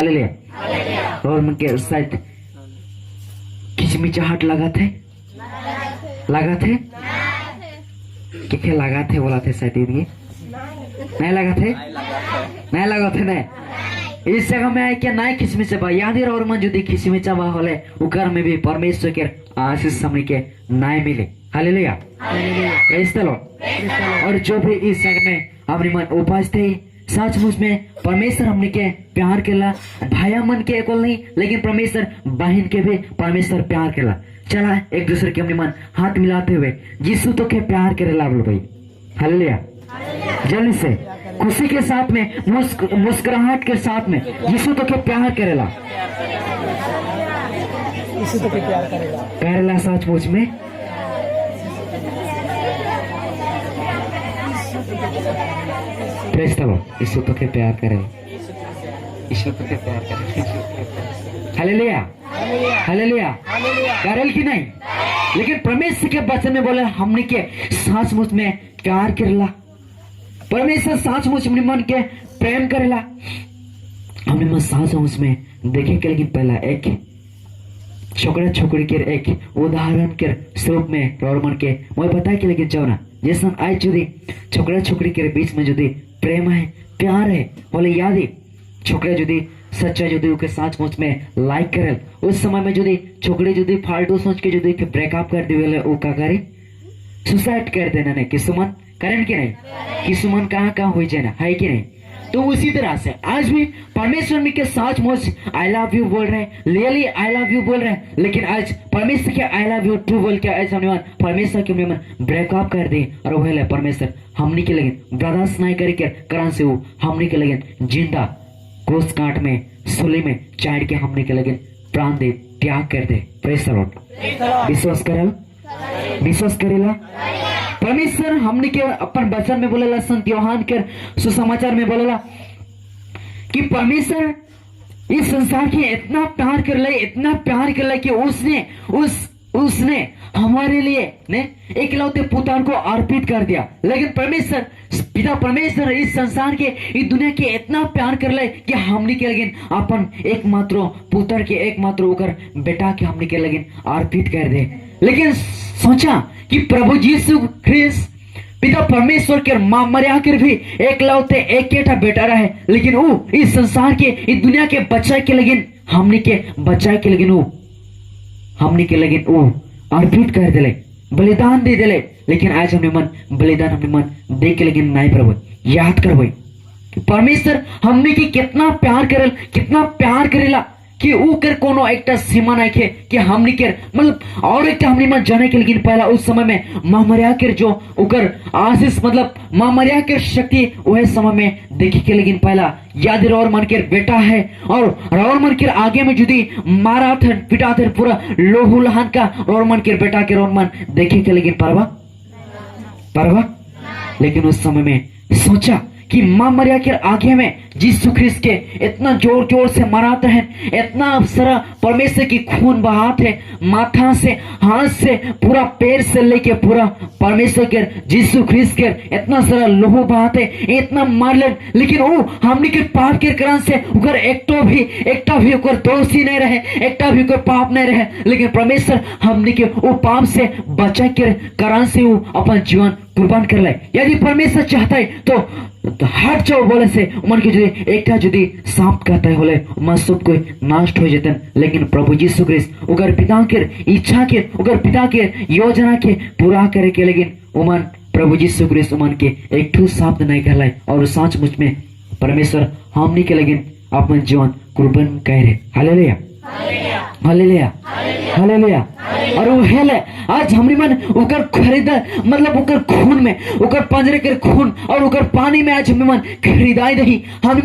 Hallelujah. और मन के शायद खिचमिचाहट लगा थे क्या लगा थे बोला थे शायद ये नहीं लगा थे नहीं इस जगह में आए क्या नहीं खिचमिचा बा याद और मन जो खिचमिचा बा होले उकर में भी परमेश्वर के आशीष समय के नाय मिले। हालेलुया। Praise the Lord. और जो भी इस जगह में अपने मन उपस्थित थे सचमुच में परमेश्वर हमने के प्यार केला भाया मन के एकल नहीं लेकिन परमेश्वर बहन के भी परमेश्वर प्यार केला। चला एक दूसरे के अपने मन हाथ मिलाते हुए यीशु तो के प्यार करेला बोलो भाई। हालेलुया। जल्दी से खुशी के साथ में मुस्कुराहट के साथ में यीशु तो के प्यार करेला करेला सचमुच में। Praise the Lord. यीशु तो के प्यार करेला यीशु तो के प्यार करेला। Hallelujah hallelujah. करेल की नहीं लेकिन परमेश्वर के वचन में बोले हमने के सचमुच में प्यार करेला परमेश्वर सचमुच अपने मन के प्रेम करेला हमने मन सचमुच में देखे के। लेकिन पहला एक छोकरा छोकरी के एक उदाहरण के स्वरूप में और मन के मैं बता के लेकिन जाओ ना जैसा आज जुदी छोकरा छोकरी के बीच में जुदी प्रेम है प्यार है बोले याद है छोकरा जुदी सच्चा जुदी उनके सचमुच में लाइक करे उस समय में जुदी छोकरी जुदी फालतू सोच के जुदी ब्रेकअप कर दी वो का करे सुसाइड कर देना नहीं किसुमन करें कि नहीं किसुमन कहाँ हुई जाए ना है कि नहीं। तो उसी तरह से आज भी परमेश्वर में के सचमुच आई लव यू बोल रहे हैं रियली आई लव यू बोल रहे हैं लेकिन आज परमेश्वर के आई लव यू टू बोल के ऐसा मन परमेश्वर के मन ब्रेकअप कर दी और वह परमेश्वर हमने के लगे ब्रदर्स नहीं करके कारण से वो हमने के लगे जिंदा क्रूस काट में सूली में चाड़ के हमने के लगे प्राण दे त्याग कर दे। Praise the Lord. विश्वास करेला परमेश्वर हमने के अपन वचन में बोलेला संत यूहन्ना के सुसमाचार में बोलेला कि परमेश्वर इस संसार के इतना प्यार कर ले कि उसने हमारे लिए ने एकलौते पुत्र को अर्पित कर दिया। लेकिन परमेश्वर पिता परमेश्वर इस संसार के इस दुनिया के इतना प्यार कर ले कि हमने के लगिन अपन एकमात्र पुत्र के एकमात्र होकर बेटा के हमने के लगिन अर्पित कर दे। लेकिन सोचा कि प्रभु यीशु ख्रिस्त पिता परमेश्वर के मां मरिया कर भी एकलौते एक बेटा रहे लेकिन वो इस संसार के इस दुनिया के बच्चा के लगिन हमने के बच्चा के लगिन वो हमने के लगिन वो अर्पित कर दिले बलिदान दे दिले। लेकिन आज हमने मन बलिदान हमने मन दे के लेकिन नहीं प्रभु याद कर भाई कि परमेश्वर हमने की कितना प्यार करेला कि ऊ कर कोनो एक सीमा नहीं खे कि हमने के मतलब और एक हमने मन जाने के लेकिन पहला उस समय में मां मरिया के जो उकर आशीष मतलब मां मरिया के शक्ति वह समय में देखी के लेकिन पहला याद और मन के बेटा है और मन के आगे में जुदी मारा थे पिटा थे पूरा लोहू लहान का और मन के बेटा के मन देखी के लेकिन परवा लेकिन उस समय में सोचा कि मां मरिया के आगे में यीशु ख्रिस्त के इतना जोर जोर से मराते हैं इतना सारा परमेश्वर की खून बहाते हैं माथा से हाथ से पूरा पैर से लेके पूरा परमेश्वर के यीशु ख्रिस्त के इतना सारा लोहू बहाते इतना मार ले लेकिन वो हमने के पाप के कारण से उकर एकटा भी उकर दोषी नहीं रहे एकटा भी उकर पाप नहीं रहे लेकिन परमेश्वर हमने के वो पाप से बचा के कारण से वो अपन जीवन कुर्बान कर ले। यदि परमेश्वर चाहता है तो हट जाओ बोले से मन के जुदी एक सांप कहता है बोले मन सब कोई नष्ट हो जाते लेकिन प्रभु यीशु ख्रिस्त उगर पिता के इच्छा के उगर पिता के योजना के पूरा करे के लेकिन उमन प्रभु यीशु ख्रिस्त उमन के एक ठू शब्द नहीं कहलाए और सचमुच में परमेश्वर हमने के लेकिन अपन जीवन कुर्बान कह रहे। Hallelujah hallelujah hallelujah. और वो हेले आज हमने मन उकर खरीदा मतलब उकर खून में उकर पंजरे के खून और उकर पानी में आज हमने मन खरीदाई नहीं हमने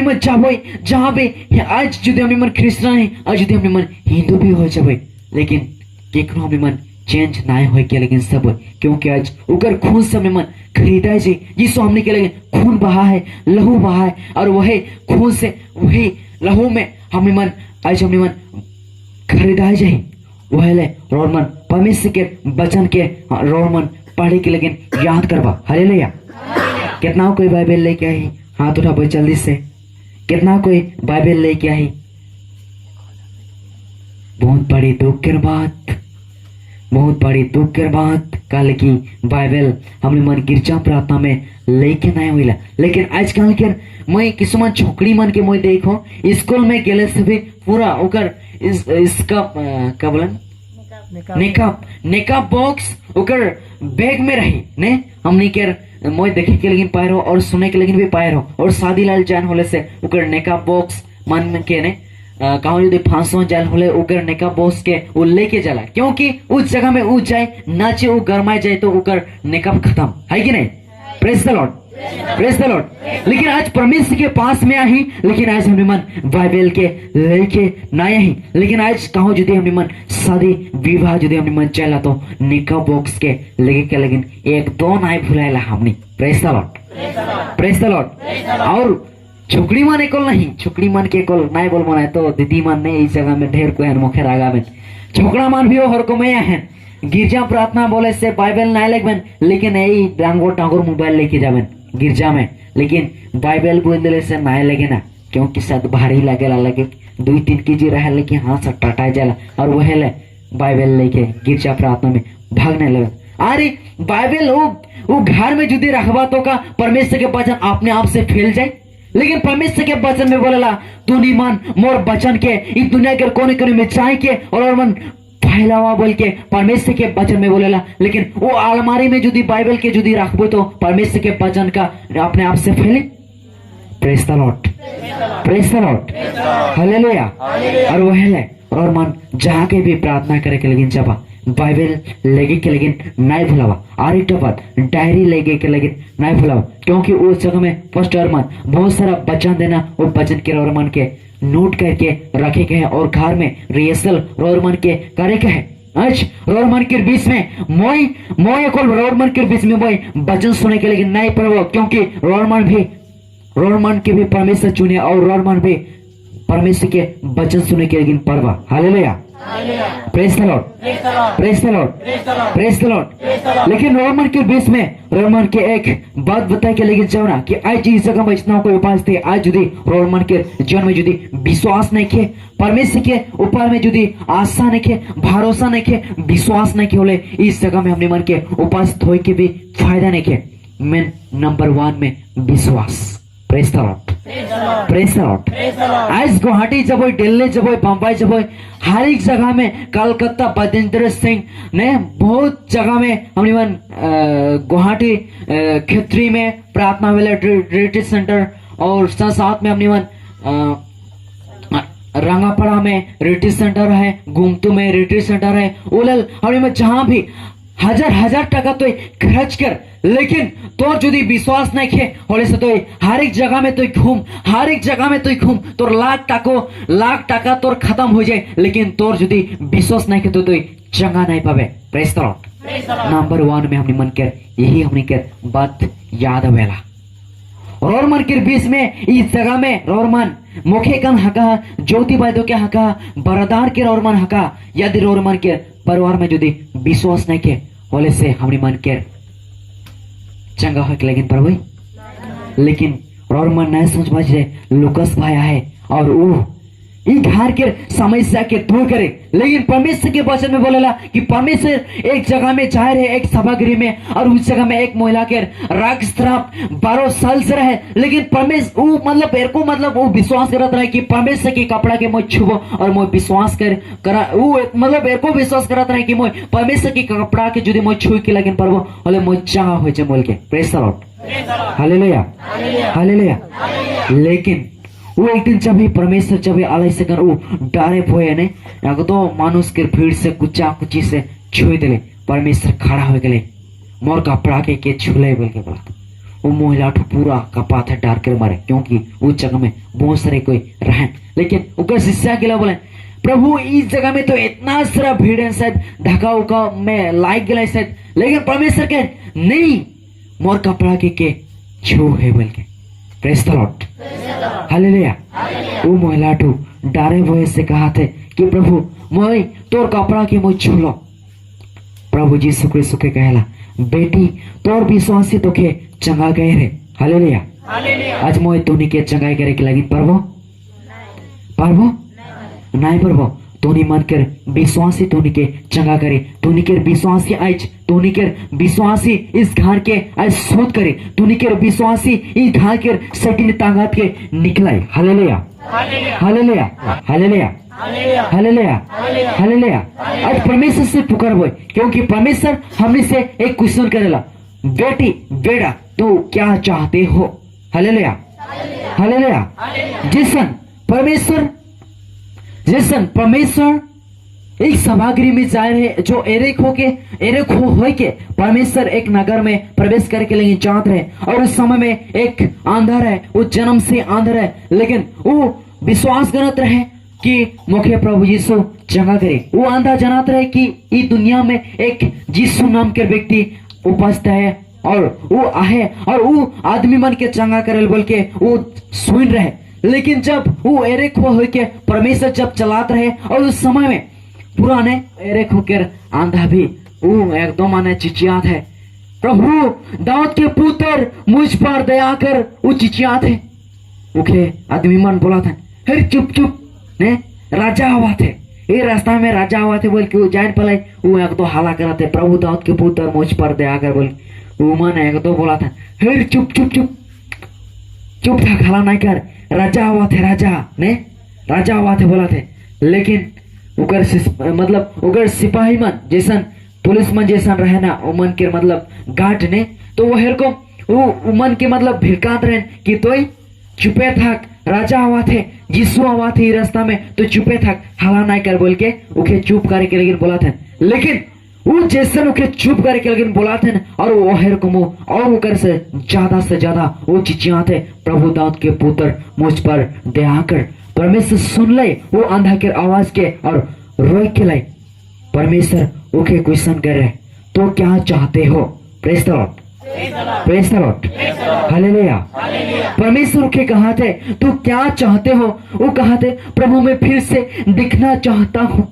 मन जहाँ भी आज जुदे हमने मन क्रिश्चियन है आज जुदे हमने मन हिंदू भी हो जाए लेकिन केकरो हमने मन चेंज ना हो के लेकिन सब क्योंकि आज उकर खून से हमने मन खरीदाई जी जिसको हमने के लेकिन खून बहा है लहू बहा है और वही खून से वही लहू में हमने मन आज हमने मन खरीदाई जाए वह रोमन परमेश्वर के वचन के रोमन पढ़े के लेकिन याद करवा। हालेलुया। कितना कोई बाइबल लेके आई हाथ उठा भाई जल्दी से कितना कोई बाइबल लेके आई, बहुत बड़ी दुख की बात, बहुत बड़ी दुख की बात कल की बाइबल हमने मन गिरजा प्रार्थना में लेके नहीं हुई। लेकिन आजकल के मैं किसमान छोकरी मन के मैं देखो स्कूल में गेले से भी पूरा ओकर इसका क्या बोलन निकाब बॉक्स ओकर बैग में रही ने हमने के मैं देखे के लेकिन पाए रहो और सुने के लेकिन भी पाए रहो। और शादी लाल जान होले से ओकर निकाब बॉक्स मन के ने कहूँ यदि फांसो जाल होले ओकर निकाब बॉक्स के वो लेके जाला, क्योंकि उस जगह में वो जाए नाचे वो गरमाए जाए तो ओकर निकाब खत्म है कि नहीं। Praise the lord, praise the lord. लेकिन आज परमेश्वर के पास में आई, लेकिन आज हमने मन बाइबल के लेके ना आई। लेकिन आज कहो यदि हमने मन शादी विवाह यदि हमने मन चला तो निकाब बॉक्स के लेके के लेकिन एक दो नाई भुलाएला हमने। Praise the lord, praise the Lord. और छोकरी मन एक नहीं, छोकरी मन के कोल नहीं बोल मनाए तो दीदी मन ने इस जगह में ढेर को मुखे रागा में छोकरा मन भी हर को में है गिरजा प्रार्थना बोले से बाइबल नहीं लेगबेन, लेकिन यही डांगोर टांगोर मोबाइल लेके जाबेन गिरजा में, लेकिन बाइबल बोल दिले से नहीं लगे ना, क्योंकि शायद भारी लगेला, लगे 2-3 केजी रहे लेकिन हाँ सब टाटा जाला और वह ले बाइबल लेके गिरजा प्रार्थना में भागने लगे। अरे बाइबल वो घर में जुदी रखबा तो का परमेश्वर के वचन अपने आप से फैल जाए। लेकिन परमेश्वर के वचन में बोलेला तू नहीं मान मोर वचन के इस दुनिया के कोने कोने में जाए के और मन फैलावा बोल के परमेश्वर के वचन में बोलेला। लेकिन वो अलमारी में जुदी बाइबल के जुदी रखबो तो परमेश्वर के वचन का अपने आप से फैले। Praise the lord, praise the Lord, hallelujah. और वह ले और मन जहाँ के भी प्रार्थना करे के लेकिन जब बाइबल लेके के लेकिन नहीं भुलावा। और एक बात डायरी लेके के लेकिन नहीं भुलावा, क्योंकि उस जगह में फर्स्ट और मन बहुत सारा वचन देना वो वचन के और मन के नोट करके रखे के है और घर में रिहर्सल रोर मन के करे के है। आज रोर मन के बीच में मोय को रोर मन के बीच में मोय वचन सुने के लेकिन नहीं पड़ो, क्योंकि रोर मन के भी परमेश्वर चुने और रोर मन भी परमेश्वर के वचन सुने के लेकिन पड़वा। Hallelujah, praise the lord, praise the lord, praise the lord. लेकिन रोमन के बीच में रोमन के एक बात बताए के लेकिन जाओ ना कि आज इस जगह में इतना कोई उपास थे, आज यदि रोमन के जीवन में यदि विश्वास नहीं खे परमेश्वर के ऊपर में यदि आशा नहीं खे भरोसा नहीं खे विश्वास नहीं खे होले इस जगह में हमने मन के उपास धोए के भी फायदा नहीं खे। मेन नंबर 1 में विश्वास। Praise the lord, praise the Lord. आज गुवाहाटी जब दिल्ली जब बम्बई जब हर एक जगह में कलकत्ता बजेंद्र सिंह ने बहुत जगह में हमने मन गुवाहाटी क्षेत्रीय में प्रार्थना वेला रिट्रीट सेंटर और साथ में हमने मन रंगापड़ा में रिट्रीट सेंटर है, गुमतू में रिट्रीट सेंटर है, उलल हमने मन जहाँ भी हजार टका तो खर्च कर, लेकिन तोर यदि विश्वास नहीं खे होले से तो हर एक जगह में तो घूम, हर एक जगह में तो घूम, तोर लाख टका तोर खत्म हो जाए, लेकिन तोर यदि विश्वास नहीं खे तो चंगा नहीं पावे। Praise the Lord. नंबर 1 में हमने मन कर यही हमने कर बात याद आवेला। रोर मन के बीच में इस जगह में रोर मन मुखे कन हका ज्योति बादो के हका बरदार के रोर मन हका, यदि रोर मन के परिवार में यदि विश्वास नहीं के होले से हमने मन के चंगा हो के लेकिन परवई, लेकिन रोर मन नहीं समझ पाए लुकस भाया है और वो इन घर के समस्या के दूर करे। लेकिन परमेश्वर के वचन में बोलेला कि परमेश्वर एक जगह में जा रहे एक सभागृह में और उस जगह में एक महिला के राग श्राप 12 साल से रहे, लेकिन परमेश्वर वो मतलब वो विश्वास करत रहे कि परमेश्वर के कपड़ा के मैं छुबो और मैं विश्वास करा वो मतलब एको विश्वास करत रहे कि मैं परमेश्वर के कपड़ा के यदि मैं छुई के लेकिन परबो होले मैं चाह हो जाए बोल के। Praise the Lord, hallelujah, hallelujah. लेकिन वो एक दिन जब ही परमेश्वर जब ही आलय से कर वो डारे पोए ने तो मानुष के भीड़ से कुचा कुची से छुए दिले, परमेश्वर खड़ा हो गए मोर कपड़ा के छुले बोल के बोला। वो महिला पूरा कपा था डार कर मारे, क्योंकि उस जगह में बहुत सारे कोई रहन, लेकिन उनका शिष्या के लिए बोले प्रभु इस जगह में तो इतना सारा भीड़ है शायद ढका उका में लाइक गया शायद, लेकिन परमेश्वर के नहीं मोर कपड़ा के छू है बोल के। Praise the Lord, hallelujah. वो महिला डारे भय से कहा थे कि प्रभु मैं तोर कपड़ा के मुझ छू लो। प्रभु जी सुखे सुखे कहला बेटी तोर विश्वास से तोके चंगा गए रे। हालेलुया, आज मोय तोनी के चंगाई करे के लगी पारबो नहीं पारबो। तोनी मन कर विश्वासी तोनी के चंगा करे, तोनी के विश्वासी आज तोनी के विश्वासी इस घर के आज शोध करे, तोनी के विश्वासी इस घर के सटीन ताकत के निकलाए। Hallelujah hallelujah hallelujah hallelujah hallelujah. आज परमेश्वर से पुकारबो, क्योंकि परमेश्वर हमने से एक क्वेश्चन करेला, बेटी बेटा तो क्या चाहते हो। Hallelujah hallelujah. जैसन परमेश्वर एक सभागृह में जा रहे जो एरेक हो के परमेश्वर एक नगर में प्रवेश करके लेकिन चाहते रहे, और उस समय में एक अंधर है, वो जन्म से अंधर है, लेकिन वो विश्वास करते रहे कि मुखे प्रभु यीशु चंगा करे। वो अंधा जानते रहे कि इस दुनिया में एक यीशु नाम के व्यक्ति उपस्थित है और वो आहे और वो आदमी मन के चंगा करे बोल के वो सुन रहे। लेकिन जब वो एरेक हो के परमेश्वर जब चलाते रहे, और उस समय में पुराने एरेक होकर आंधा भी वो एकदम आने चिचियात है, प्रभु दाऊद के पुत्र मुझ पर दया कर, वो चिचियात है। उखे आदमी मन बोला था, अरे चुप चुप ने राजा हुआ थे, ये रास्ता में राजा हुआ थे बोल के वो जान पलाई, वो एक दो हाला करा थे, प्रभु दाऊद के पुत्र मुझ पर दया कर बोल, वो मन एक दो बोला था, अरे चुप चुप चुप चुप था, खाला नहीं कर, राजा हुआ थे, राजा हुआ थे बोला थे। लेकिन उगर सिपाही मन जैसन पुलिस मन जैसन रहे ना, उमन के मतलब गार्ड ने तो वो हेर को वो उमन के मतलब भिड़कात रहे कि तो चुपे थक, राजा हुआ थे, यीशु हुआ थे रास्ता में, तो चुपे थक, हाला नहीं कर बोल के उके चुप करे के लेकिन बोला था। लेकिन वो जैसे उके चुप करे के लेकिन बोला थे, और वो हेर को और उकर से ज्यादा वो चिचियाते, प्रभु दाऊद के पुत्र मुझ पर दया कर। परमेश्वर सुन ले वो अंधा के आवाज के और रोक के लाई। परमेश्वर ओके क्वेश्चन कर रहे, तो क्या चाहते हो। Praise the Lord hallelujah. परमेश्वर के कहा थे, तो क्या चाहते हो, वो कहा थे प्रभु मैं फिर से दिखना चाहता हूँ,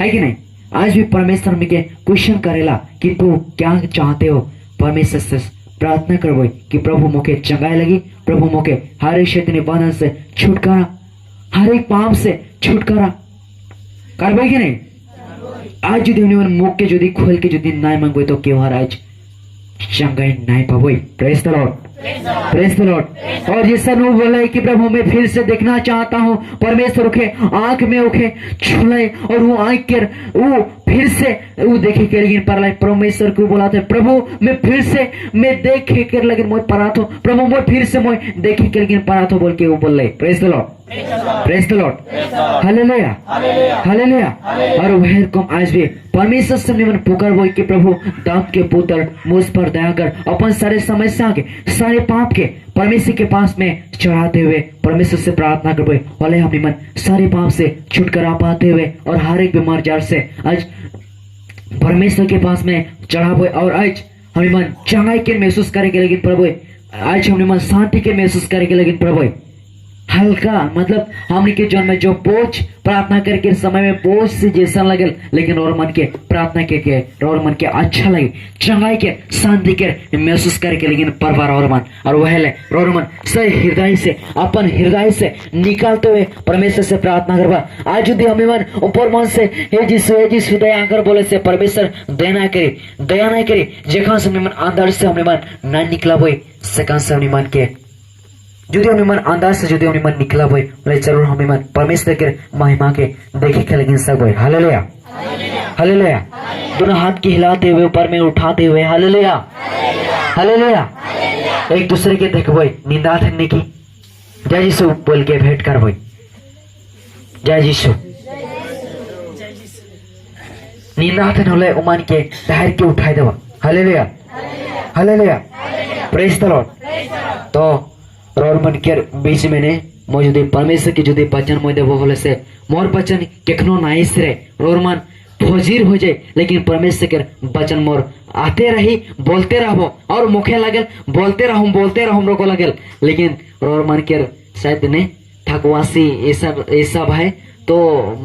है कि नहीं। आज भी परमेश्वर में के क्वेश्चन करेला कि तू क्या चाहते हो। परमेश्वर से प्रार्थना करबो कि प्रभु मोके चंगाई लगी, प्रभु मोके हर एक शैतानी बंधन से छुटकारा, हर एक पाप से छुटकारा करबो कि नहीं। आज जो मुख के जो खोल के जो नहीं मांगो तो क्यों आज चंगाई नहीं पाबो। Praise the Lord. और ये सब वो बोले कि प्रभु मैं फिर से देखना चाहता हूँ। परमेश्वर उखे आंख में उखे छुले और वो आंख के वो फिर से वो देखे के लेकिन पर परमेश्वर को बोला था, प्रभु मैं फिर से मैं देखे के लेकिन मोय परा थो, प्रभु मोय फिर से मोय देखे के लेकिन परा थो बोल के वो बोल रहे। Praise the Lord hallelujah hallelujah. और वह कम आज भी परमेश्वर से मन पुकार बोल कि प्रभु दाऊद के पुत्र मुझ पर दया कर, अपन सारे समस्या के सारे पाप के परमेश्वर के पास में चढ़ाते हुए परमेश्वर से प्रार्थना करबो, भले अपने मन सारे पाप से छुटकारा पाते हुए और हर एक बीमार जार से आज परमेश्वर के पास में चढ़ाबो। और आज हमें मन चंगाई के महसूस करेंगे लेकिन प्रभु, आज हमें मन शांति के महसूस करेंगे लेकिन प्रभु हल्का मतलब हमने के जन्म में जो बोझ प्रार्थना करके समय में बोझ से जैसा लगे, लेकिन और मन के प्रार्थना के और मन के अच्छा लगे, चंगाई के शांति के महसूस करके लेकिन परवार और मन और वह ले और मन सही हृदय से अपन हृदय से निकालते हुए परमेश्वर से प्रार्थना करवा। आज यदि हमें मन ऊपर मन से हे जिस दया कर बोले से परमेश्वर दया नहीं करे जेखा से मन अंदर से हमें मन न निकला हुए सेकंड से हमें मन के जो हमें मन अंदाज से जो हमें मन निकला हुए बोले जरूर हमें मन परमेश्वर के महिमा के देखे के लेकिन सब हुए। Hallelujah hallelujah. दोनों हाथ की हिलाते हुए ऊपर में उठाते हुए हालेलुया हालेलुया। एक दूसरे के देखबो निंदा थकने की जय यीशु बोल के भेंट करबो, जय यीशु। निंदा थन होले उमान के धैर्य के उठाई देवा। Hallelujah hallelujah. Praise the Lord. तो और मन के बीच में ने मो जो परमेश्वर की जो वचन मोदे वो होले से मोर वचन केखनो नाइस रे और मन फजीर हो जाए, लेकिन परमेश्वर के वचन मोर आते रही बोलते रहो और मुखे लगल बोलते रहो रोको लगल, लेकिन और मन के शायद ने थकवासी ये सब है तो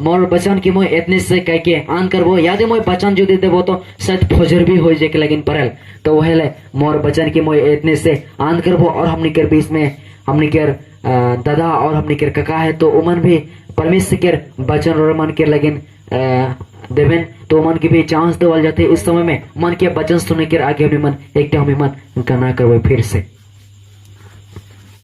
मोर बचन की मोय इतने से कह के आन करबो यादे मोय बचन जो दे देबो तो शायद फजर भी हो जाए के लेकिन परल तो वह ले मोर बचन की मोय इतने से आन करबो और हमनी के बीच में हमनी के दादा और हमनी के काका है तो उमन भी परमेश्वर के बचन और मन के लेकिन देवेन तो मन की भी चांस देवल जाते इस समय में मन के बचन सुने के आगे अपने मन एक मन करना करबो फिर से।